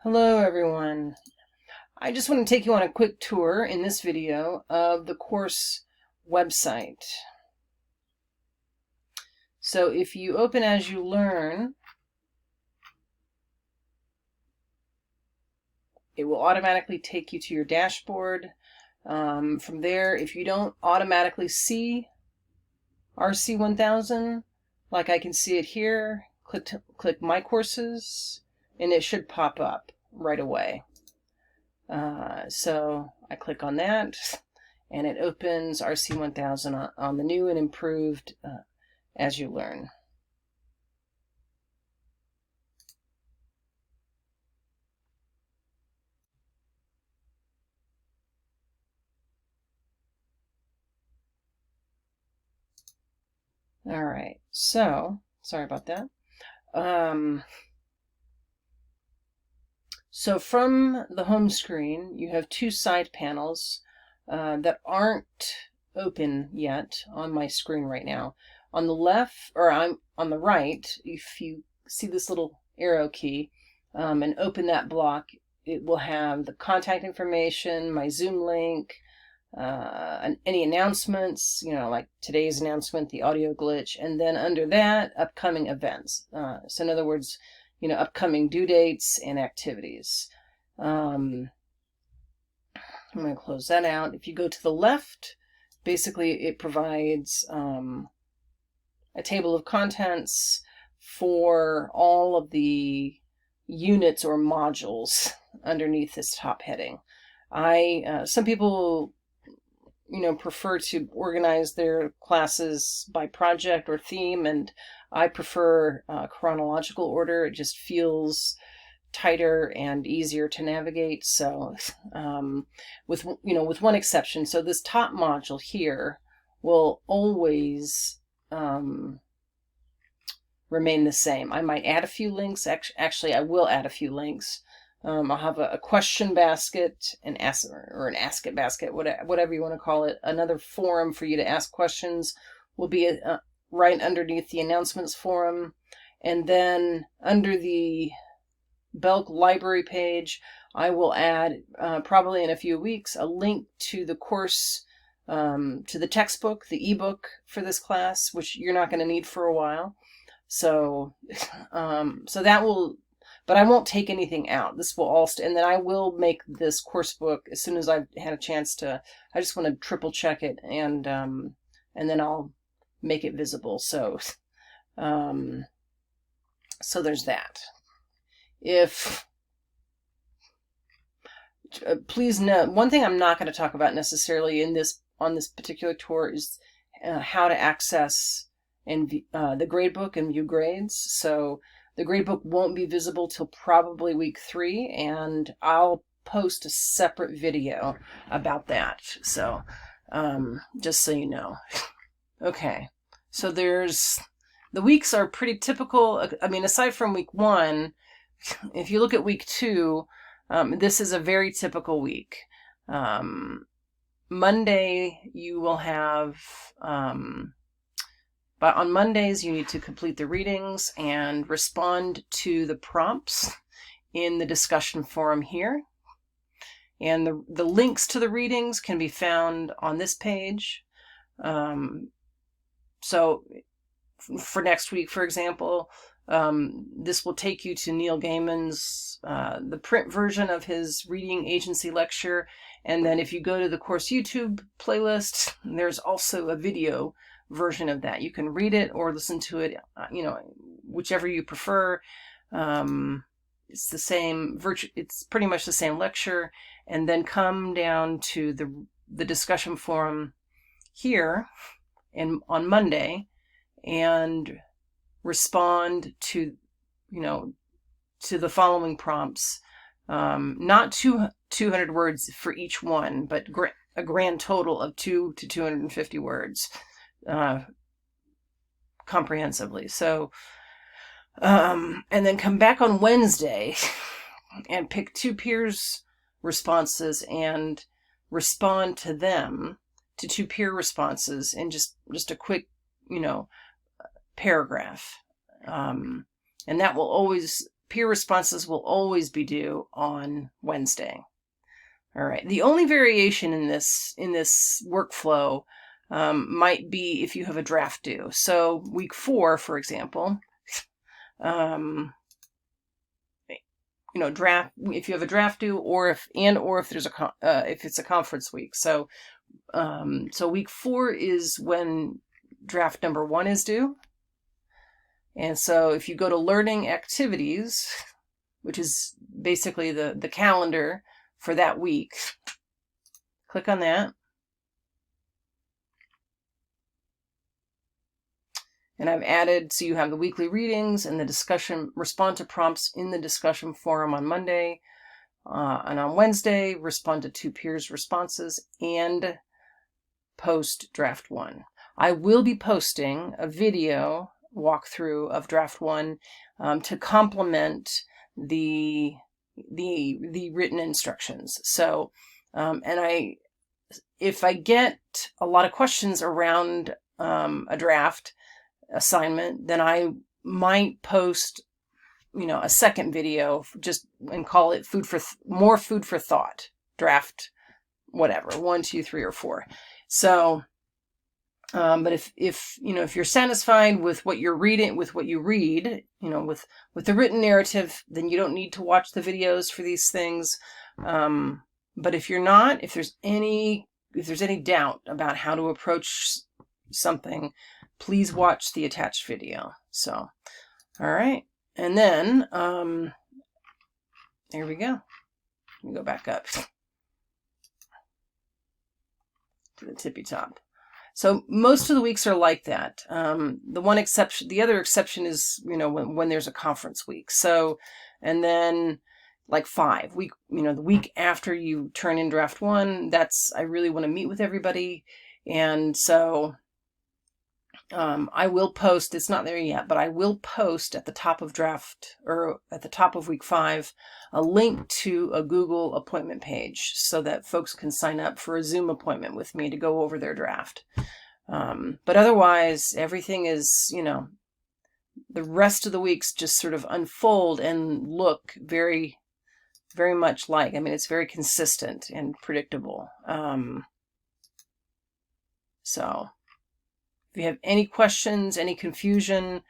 Hello everyone. I just want to take you on a quick tour in this video of the course website. So if you open As You Learn, it will automatically take you to your dashboard. From there, if you don't automatically see RC1000, like I can see it here, click My Courses, and it should pop up right away. So I click on that, and it opens RC1000 on the new and improved As You Learn. All right, so sorry about that. So from the home screen, you have two side panels that aren't open yet on my screen right now. On the left, or I'm on the right, if you see this little arrow key and open that block, it will have the contact information, my Zoom link, any announcements, like today's announcement, the audio glitch, and then under that, upcoming events. So in other words, upcoming due dates and activities. I'm going to close that out. If you go to the left, basically it provides a table of contents for all of the units or modules underneath this top heading. Some people prefer to organize their classes by project or theme, and I prefer chronological order. It just feels tighter and easier to navigate. So with one exception, so this top module here will always remain the same. I might add a few links. Actually, I will add a few links. I'll have a question basket, an ask it basket, whatever you want to call it. Another forum for you to ask questions will be right underneath the announcements forum. And then under the Belk library page, I will add, probably in a few weeks, a link to the course, to the textbook, the ebook for this class, which you're not going to need for a while. So, that will, but I won't take anything out. This will all and then I will make this course book as soon as I've had a chance to. I just want to triple check it, and then I'll make it visible. So, so there's that. Please note, one thing I'm not going to talk about necessarily on this particular tour is how to access the gradebook and view grades. So the gradebook won't be visible till probably week 3, and I'll post a separate video about that. So just so you know. Okay, so the weeks are pretty typical. I mean, aside from week 1, if you look at week 2, this is a very typical week. Monday, you will have, but on Mondays, you need to complete the readings and respond to the prompts in the discussion forum here. And the links to the readings can be found on this page. So for next week, for example, this will take you to Neil Gaiman's, the print version of his reading agency lecture. And then if you go to the course YouTube playlist, there's also a video version of that. You can read it or listen to it, whichever you prefer. It's the same it's pretty much the same lecture. And then come down to the discussion forum here on Monday and respond to the following prompts. Not 200 words for each one, but a grand total of 2 to 250 words comprehensively. So, and then come back on Wednesday and pick 2 peers' responses and respond to them, to 2 peer responses in just a quick, paragraph. And that will always peer responses will always be due on Wednesday. All right. The only variation in this workflow might be if you have a draft due. So week 4, for example, draft, if you have a draft due, or if there's if it's a conference week. So so week 4 is when draft number 1 is due. And so if you go to learning activities, which is basically the calendar for that week, click on that. And I've added, so you have the weekly readings and the discussion, respond to prompts in the discussion forum on Monday. And on Wednesday, respond to 2 peers' responses and post draft 1. I will be posting a video walkthrough of draft 1 to complement the written instructions. So, and if I get a lot of questions around a draft assignment, then I might post, a second video and call it more food for thought, draft, whatever, 1, 2, 3, or 4. So, but if you're satisfied with what you're reading, with what you read, with the written narrative, then you don't need to watch the videos for these things. But if you're not, if there's any doubt about how to approach something, please watch the attached video. So, all right. And then, there we go. Let me go back up to the tippy top. So most of the weeks are like that. The other exception is, when there's a conference week. So, and then like 5 week, the week after you turn in draft 1, I really want to meet with everybody. And so, I will post, it's not there yet, but I will post at the top of draft, or at the top of week 5, a link to a Google appointment page so that folks can sign up for a Zoom appointment with me to go over their draft. But otherwise, everything is, the rest of the weeks just sort of unfold and look very, very much like, it's very consistent and predictable. So if you have any questions, any confusion,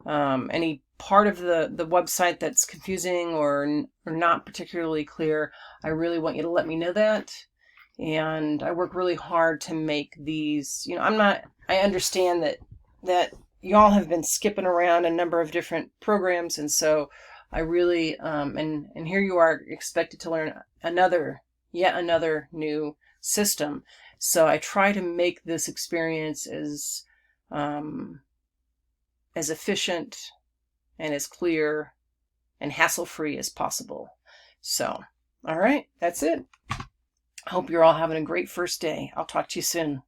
any part of the website that's confusing or not particularly clear, I really want you to let me know that. And I work really hard to make these, I understand that y'all have been skipping around a number of different programs. And so I really, and here you are expected to learn yet another new system. So I try to make this experience as efficient and as clear and hassle-free as possible. So, all right, that's it. I hope you're all having a great first day. I'll talk to you soon.